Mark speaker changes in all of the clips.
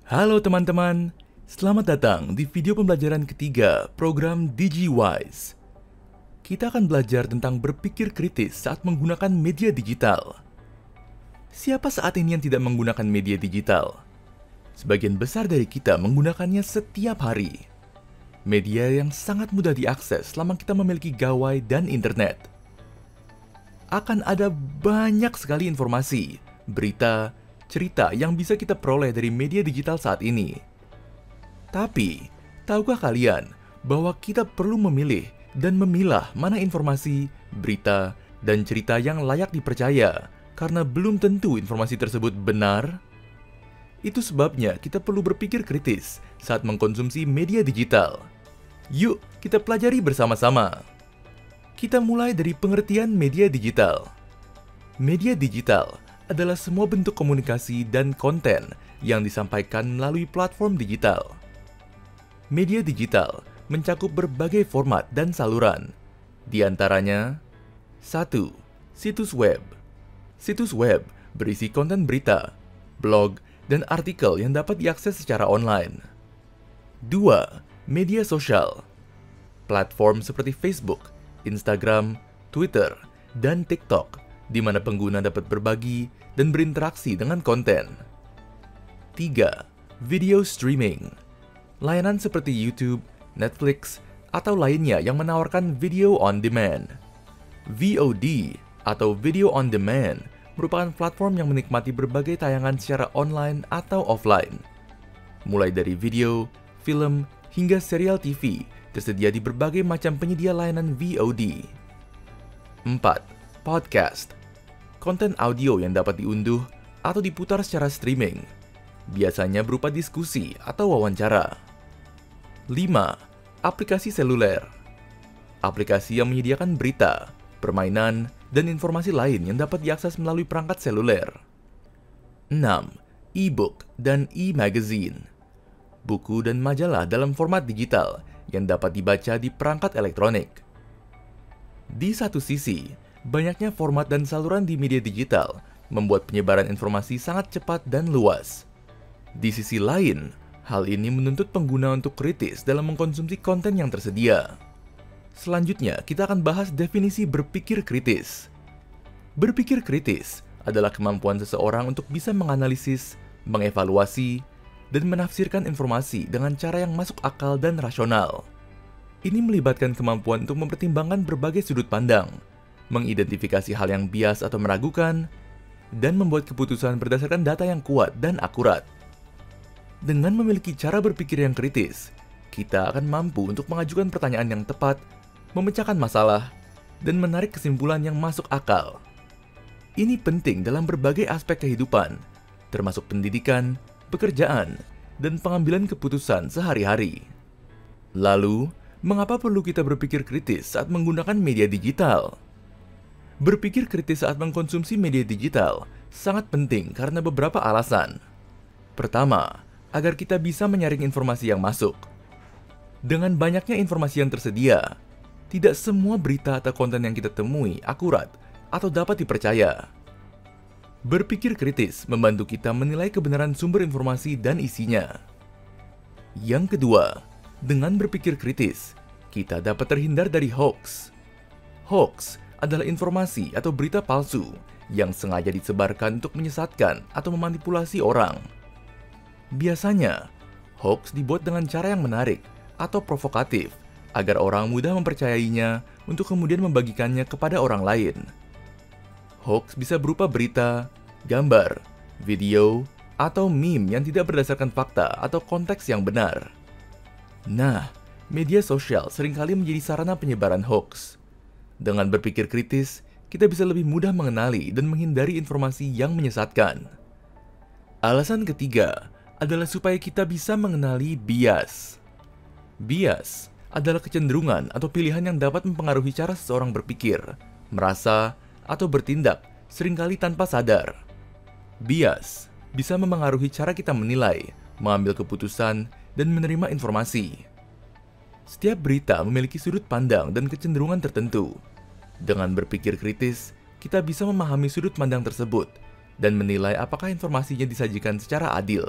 Speaker 1: Halo teman-teman, selamat datang di video pembelajaran ketiga program DigiWise. Kita akan belajar tentang berpikir kritis saat menggunakan media digital. Siapa saat ini yang tidak menggunakan media digital? Sebagian besar dari kita menggunakannya setiap hari. Media yang sangat mudah diakses selama kita memiliki gawai dan internet. Akan ada banyak sekali informasi, berita, cerita yang bisa kita peroleh dari media digital saat ini. Tapi, tahukah kalian bahwa kita perlu memilih dan memilah mana informasi, berita, dan cerita yang layak dipercaya karena belum tentu informasi tersebut benar? Itu sebabnya kita perlu berpikir kritis saat mengkonsumsi media digital. Yuk, kita pelajari bersama-sama. Kita mulai dari pengertian media digital. Media digital adalah semua bentuk komunikasi dan konten yang disampaikan melalui platform digital. Media digital mencakup berbagai format dan saluran. Di antaranya, 1. Situs web. Situs web berisi konten berita, blog, dan artikel yang dapat diakses secara online. 2. Media sosial. Platform seperti Facebook, Instagram, Twitter, dan TikTok di mana pengguna dapat berbagi dan berinteraksi dengan konten. 3. Video streaming. Layanan seperti YouTube, Netflix, atau lainnya yang menawarkan video on demand. VOD atau video on demand merupakan platform yang menikmati berbagai tayangan secara online atau offline. Mulai dari video, film, hingga serial TV tersedia di berbagai macam penyedia layanan VOD. 4. Podcast. Konten audio yang dapat diunduh atau diputar secara streaming, biasanya berupa diskusi atau wawancara. 5. Aplikasi seluler. Aplikasi yang menyediakan berita, permainan, dan informasi lain yang dapat diakses melalui perangkat seluler. 6. E-book dan e-magazine. Buku dan majalah dalam format digital yang dapat dibaca di perangkat elektronik. Di satu sisi, banyaknya format dan saluran di media digital membuat penyebaran informasi sangat cepat dan luas. Di sisi lain, hal ini menuntut pengguna untuk kritis dalam mengkonsumsi konten yang tersedia. Selanjutnya, kita akan bahas definisi berpikir kritis. Berpikir kritis adalah kemampuan seseorang untuk bisa menganalisis, mengevaluasi, dan menafsirkan informasi dengan cara yang masuk akal dan rasional. Ini melibatkan kemampuan untuk mempertimbangkan berbagai sudut pandang, mengidentifikasi hal yang bias atau meragukan, dan membuat keputusan berdasarkan data yang kuat dan akurat. Dengan memiliki cara berpikir yang kritis, kita akan mampu untuk mengajukan pertanyaan yang tepat, memecahkan masalah, dan menarik kesimpulan yang masuk akal. Ini penting dalam berbagai aspek kehidupan, termasuk pendidikan, pekerjaan, dan pengambilan keputusan sehari-hari. Lalu, mengapa perlu kita berpikir kritis saat menggunakan media digital? Berpikir kritis saat mengkonsumsi media digital sangat penting karena beberapa alasan. Pertama, agar kita bisa menyaring informasi yang masuk. Dengan banyaknya informasi yang tersedia, tidak semua berita atau konten yang kita temui akurat atau dapat dipercaya. Berpikir kritis membantu kita menilai kebenaran sumber informasi dan isinya. Yang kedua, dengan berpikir kritis, kita dapat terhindar dari hoax. Hoax adalah informasi atau berita palsu yang sengaja disebarkan untuk menyesatkan atau memanipulasi orang. Biasanya, hoax dibuat dengan cara yang menarik atau provokatif agar orang mudah mempercayainya untuk kemudian membagikannya kepada orang lain. Hoax bisa berupa berita, gambar, video, atau meme yang tidak berdasarkan fakta atau konteks yang benar. Nah, media sosial seringkali menjadi sarana penyebaran hoax. Dengan berpikir kritis, kita bisa lebih mudah mengenali dan menghindari informasi yang menyesatkan. Alasan ketiga adalah supaya kita bisa mengenali bias. Bias adalah kecenderungan atau pilihan yang dapat mempengaruhi cara seseorang berpikir, merasa, atau bertindak seringkali tanpa sadar. Bias bisa memengaruhi cara kita menilai, mengambil keputusan, dan menerima informasi. Setiap berita memiliki sudut pandang dan kecenderungan tertentu. Dengan berpikir kritis, kita bisa memahami sudut pandang tersebut dan menilai apakah informasinya disajikan secara adil.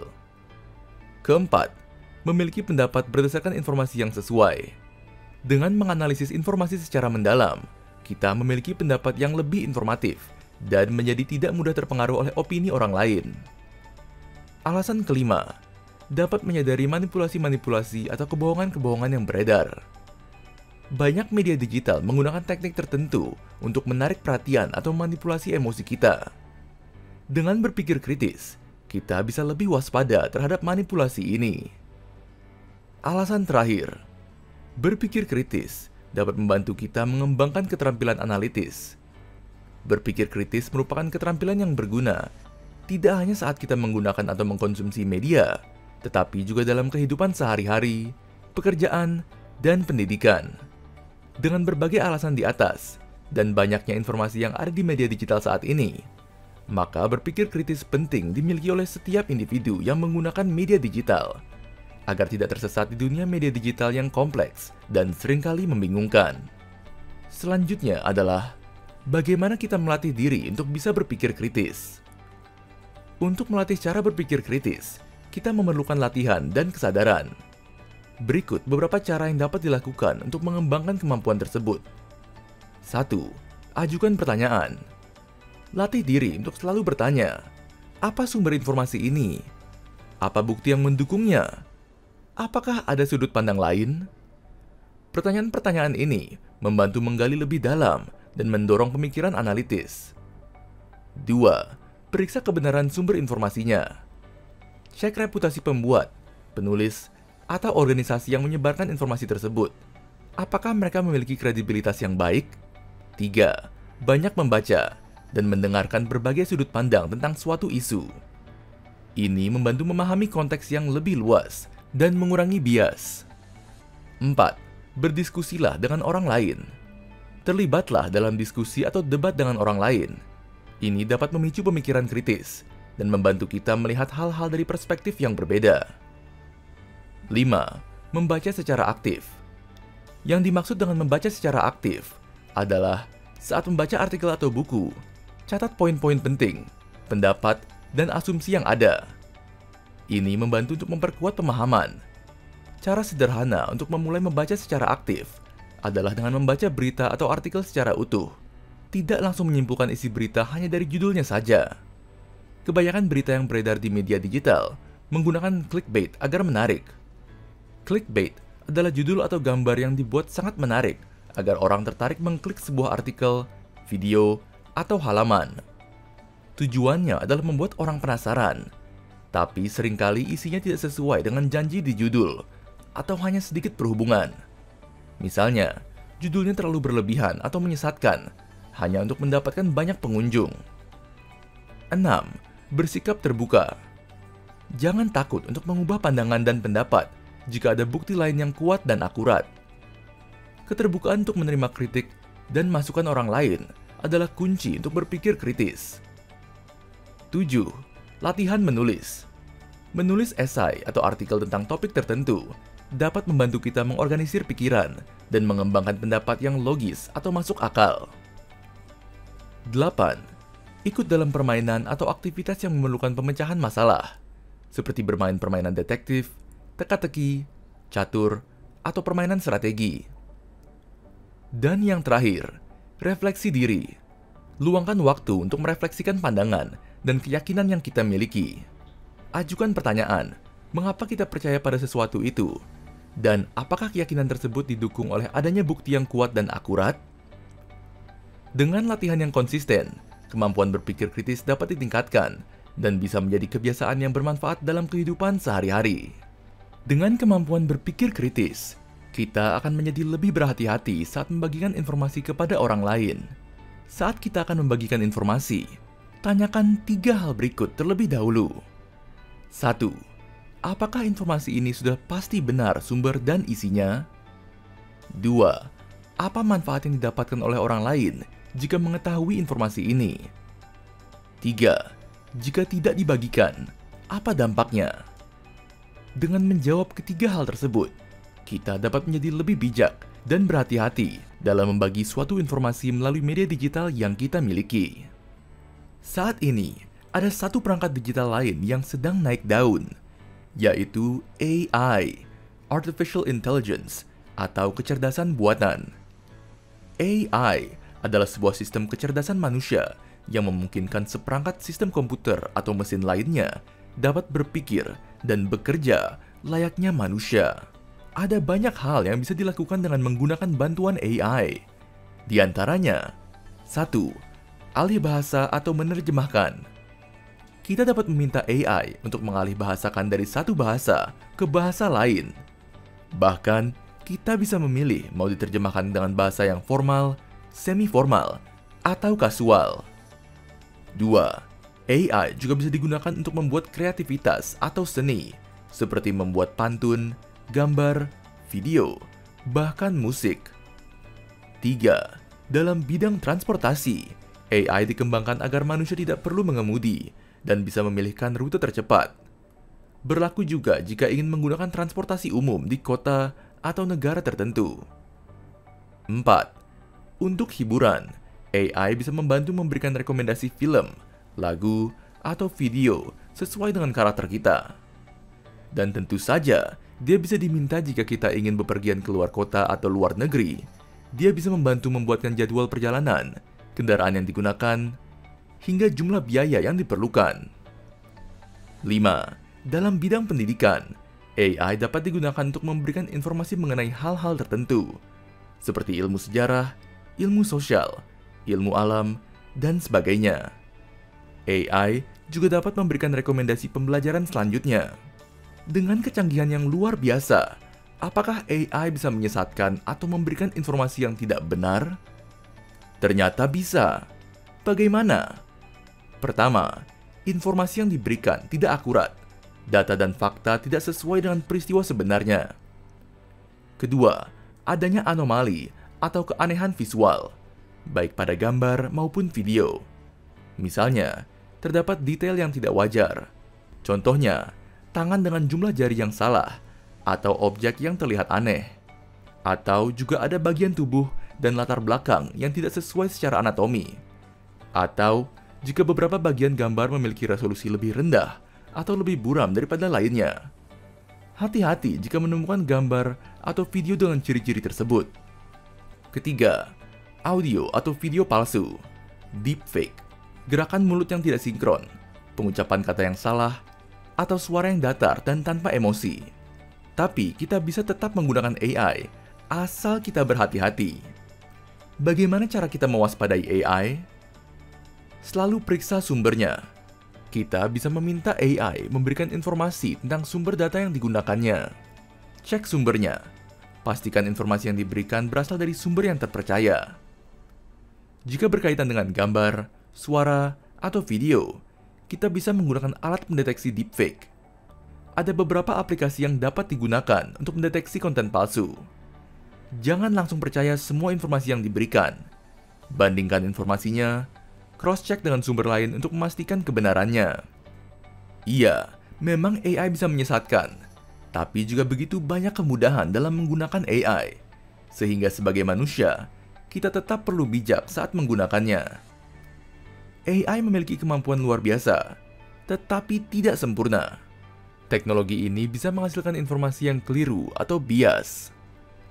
Speaker 1: Keempat, memiliki pendapat berdasarkan informasi yang sesuai. Dengan menganalisis informasi secara mendalam, kita memiliki pendapat yang lebih informatif dan menjadi tidak mudah terpengaruh oleh opini orang lain. Alasan kelima, dapat menyadari manipulasi-manipulasi atau kebohongan-kebohongan yang beredar. Banyak media digital menggunakan teknik tertentu untuk menarik perhatian atau manipulasi emosi kita. Dengan berpikir kritis, kita bisa lebih waspada terhadap manipulasi ini. Alasan terakhir, berpikir kritis dapat membantu kita mengembangkan keterampilan analitis. Berpikir kritis merupakan keterampilan yang berguna, tidak hanya saat kita menggunakan atau mengkonsumsi media, tetapi juga dalam kehidupan sehari-hari, pekerjaan, dan pendidikan. Dengan berbagai alasan di atas, dan banyaknya informasi yang ada di media digital saat ini, maka berpikir kritis penting dimiliki oleh setiap individu yang menggunakan media digital, agar tidak tersesat di dunia media digital yang kompleks dan seringkali membingungkan. Selanjutnya adalah, bagaimana kita melatih diri untuk bisa berpikir kritis. Untuk melatih cara berpikir kritis, kita memerlukan latihan dan kesadaran. Berikut beberapa cara yang dapat dilakukan untuk mengembangkan kemampuan tersebut. 1. Ajukan pertanyaan. Latih diri untuk selalu bertanya, apa sumber informasi ini? Apa bukti yang mendukungnya? Apakah ada sudut pandang lain? Pertanyaan-pertanyaan ini membantu menggali lebih dalam dan mendorong pemikiran analitis. 2. Periksa kebenaran sumber informasinya. Cek reputasi pembuat, penulis, atau organisasi yang menyebarkan informasi tersebut. Apakah mereka memiliki kredibilitas yang baik? 3. Banyak membaca dan mendengarkan berbagai sudut pandang tentang suatu isu. Ini membantu memahami konteks yang lebih luas dan mengurangi bias. 4. Berdiskusilah dengan orang lain. Terlibatlah dalam diskusi atau debat dengan orang lain. Ini dapat memicu pemikiran kritis dan membantu kita melihat hal-hal dari perspektif yang berbeda. 5. Membaca secara aktif. Yang dimaksud dengan membaca secara aktif adalah saat membaca artikel atau buku, catat poin-poin penting, pendapat, dan asumsi yang ada. Ini membantu untuk memperkuat pemahaman. Cara sederhana untuk memulai membaca secara aktif adalah dengan membaca berita atau artikel secara utuh. Tidak langsung menyimpulkan isi berita hanya dari judulnya saja. Kebanyakan berita yang beredar di media digital menggunakan clickbait agar menarik. Clickbait adalah judul atau gambar yang dibuat sangat menarik agar orang tertarik mengklik sebuah artikel, video, atau halaman. Tujuannya adalah membuat orang penasaran, tapi seringkali isinya tidak sesuai dengan janji di judul atau hanya sedikit berhubungan. Misalnya, judulnya terlalu berlebihan atau menyesatkan hanya untuk mendapatkan banyak pengunjung. 6. Bersikap terbuka. Jangan takut untuk mengubah pandangan dan pendapat jika ada bukti lain yang kuat dan akurat. Keterbukaan untuk menerima kritik dan masukan orang lain adalah kunci untuk berpikir kritis. 7. Latihan menulis. Menulis esai atau artikel tentang topik tertentu dapat membantu kita mengorganisir pikiran dan mengembangkan pendapat yang logis atau masuk akal. 8. Ikut dalam permainan atau aktivitas yang memerlukan pemecahan masalah, seperti bermain permainan detektif, teka-teki, catur, atau permainan strategi. Dan yang terakhir, refleksi diri. Luangkan waktu untuk merefleksikan pandangan dan keyakinan yang kita miliki. Ajukan pertanyaan, mengapa kita percaya pada sesuatu itu? Dan apakah keyakinan tersebut didukung oleh adanya bukti yang kuat dan akurat? Dengan latihan yang konsisten, kemampuan berpikir kritis dapat ditingkatkan dan bisa menjadi kebiasaan yang bermanfaat dalam kehidupan sehari-hari. Dengan kemampuan berpikir kritis, kita akan menjadi lebih berhati-hati saat membagikan informasi kepada orang lain. Saat kita akan membagikan informasi, tanyakan 3 hal berikut terlebih dahulu. 1. Apakah informasi ini sudah pasti benar sumber dan isinya? 2. Apa manfaat yang didapatkan oleh orang lain jika mengetahui informasi ini? 3. Jika tidak dibagikan, apa dampaknya? Dengan menjawab ketiga hal tersebut, kita dapat menjadi lebih bijak dan berhati-hati dalam membagi suatu informasi melalui media digital yang kita miliki. Saat ini, ada satu perangkat digital lain yang sedang naik daun, yaitu AI, Artificial Intelligence, atau kecerdasan buatan. AI adalah sebuah sistem kecerdasan manusia yang memungkinkan seperangkat sistem komputer atau mesin lainnya dapat berpikir dan bekerja layaknya manusia. Ada banyak hal yang bisa dilakukan dengan menggunakan bantuan AI. Di antaranya, 1. Alih bahasa atau menerjemahkan. Kita dapat meminta AI untuk mengalih bahasakan dari satu bahasa ke bahasa lain. Bahkan, kita bisa memilih mau diterjemahkan dengan bahasa yang formal, semi-formal, atau kasual. 2. AI juga bisa digunakan untuk membuat kreativitas atau seni, seperti membuat pantun, gambar, video, bahkan musik. 3. Dalam bidang transportasi, AI dikembangkan agar manusia tidak perlu mengemudi dan bisa memilihkan rute tercepat. Berlaku juga jika ingin menggunakan transportasi umum di kota atau negara tertentu. 4. Untuk hiburan, AI bisa membantu memberikan rekomendasi film, lagu, atau video sesuai dengan karakter kita. Dan tentu saja, dia bisa diminta jika kita ingin bepergian keluar kota atau luar negeri. Dia bisa membantu membuatkan jadwal perjalanan, kendaraan yang digunakan, hingga jumlah biaya yang diperlukan. 5. Dalam bidang pendidikan, AI dapat digunakan untuk memberikan informasi mengenai hal-hal tertentu, seperti ilmu sejarah, ilmu sosial, ilmu alam, dan sebagainya. AI juga dapat memberikan rekomendasi pembelajaran selanjutnya. Dengan kecanggihan yang luar biasa, apakah AI bisa menyesatkan atau memberikan informasi yang tidak benar? Ternyata bisa. Bagaimana? Pertama, informasi yang diberikan tidak akurat. Data dan fakta tidak sesuai dengan peristiwa sebenarnya. Kedua, adanya anomali atau keanehan visual, baik pada gambar maupun video. Misalnya, terdapat detail yang tidak wajar. Contohnya, tangan dengan jumlah jari yang salah, atau objek yang terlihat aneh. Atau juga ada bagian tubuh dan latar belakang yang tidak sesuai secara anatomi. Atau jika beberapa bagian gambar memiliki resolusi lebih rendah atau lebih buram daripada lainnya. Hati-hati jika menemukan gambar atau video dengan ciri-ciri tersebut. Ketiga, audio atau video palsu, deepfake, gerakan mulut yang tidak sinkron, pengucapan kata yang salah, atau suara yang datar dan tanpa emosi. Tapi kita bisa tetap menggunakan AI, asal kita berhati-hati. Bagaimana cara kita mewaspadai AI? Selalu periksa sumbernya. Kita bisa meminta AI memberikan informasi tentang sumber data yang digunakannya. Cek sumbernya. Pastikan informasi yang diberikan berasal dari sumber yang terpercaya. Jika berkaitan dengan gambar, suara, atau video, kita bisa menggunakan alat pendeteksi deepfake. Ada beberapa aplikasi yang dapat digunakan untuk mendeteksi konten palsu. Jangan langsung percaya semua informasi yang diberikan. Bandingkan informasinya, cross-check dengan sumber lain untuk memastikan kebenarannya. Iya, memang AI bisa menyesatkan, tapi juga begitu banyak kemudahan dalam menggunakan AI. Sehingga sebagai manusia, kita tetap perlu bijak saat menggunakannya. AI memiliki kemampuan luar biasa, tetapi tidak sempurna. Teknologi ini bisa menghasilkan informasi yang keliru atau bias.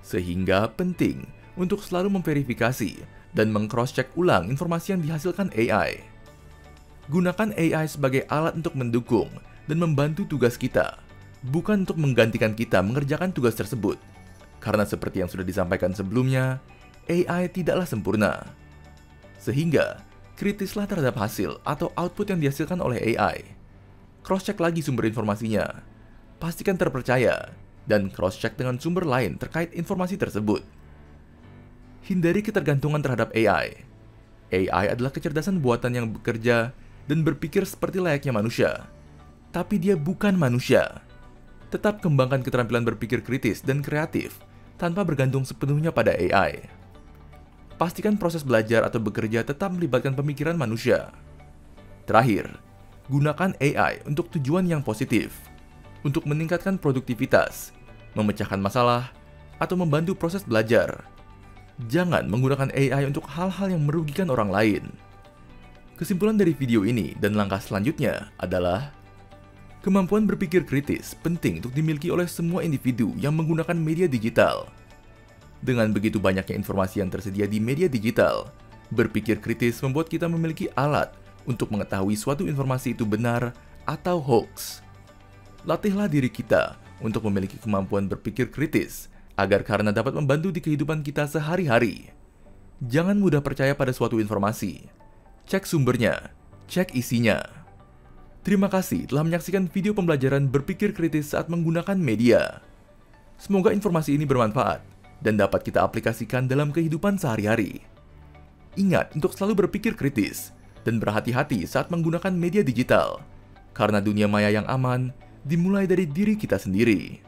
Speaker 1: Sehingga penting untuk selalu memverifikasi dan meng-cross-check ulang informasi yang dihasilkan AI. Gunakan AI sebagai alat untuk mendukung dan membantu tugas kita, bukan untuk menggantikan kita mengerjakan tugas tersebut. Karena seperti yang sudah disampaikan sebelumnya, AI tidaklah sempurna. Sehingga, kritislah terhadap hasil atau output yang dihasilkan oleh AI. Cross-check lagi sumber informasinya, pastikan terpercaya, dan cross-check dengan sumber lain terkait informasi tersebut. Hindari ketergantungan terhadap AI. AI adalah kecerdasan buatan yang bekerja dan berpikir seperti layaknya manusia. Tapi dia bukan manusia. Tetap kembangkan keterampilan berpikir kritis dan kreatif tanpa bergantung sepenuhnya pada AI. Pastikan proses belajar atau bekerja tetap melibatkan pemikiran manusia. Terakhir, gunakan AI untuk tujuan yang positif, untuk meningkatkan produktivitas, memecahkan masalah, atau membantu proses belajar. Jangan menggunakan AI untuk hal-hal yang merugikan orang lain. Kesimpulan dari video ini dan langkah selanjutnya adalah Kemampuan berpikir kritis penting untuk dimiliki oleh semua individu yang menggunakan media digital. Dengan begitu banyaknya informasi yang tersedia di media digital, berpikir kritis membuat kita memiliki alat untuk mengetahui suatu informasi itu benar atau hoax. Latihlah diri kita untuk memiliki kemampuan berpikir kritis, agar karena dapat membantu di kehidupan kita sehari-hari. Jangan mudah percaya pada suatu informasi. Cek sumbernya, cek isinya. Terima kasih telah menyaksikan video pembelajaran berpikir kritis saat menggunakan media. Semoga informasi ini bermanfaat dan dapat kita aplikasikan dalam kehidupan sehari-hari. Ingat untuk selalu berpikir kritis dan berhati-hati saat menggunakan media digital, karena dunia maya yang aman dimulai dari diri kita sendiri.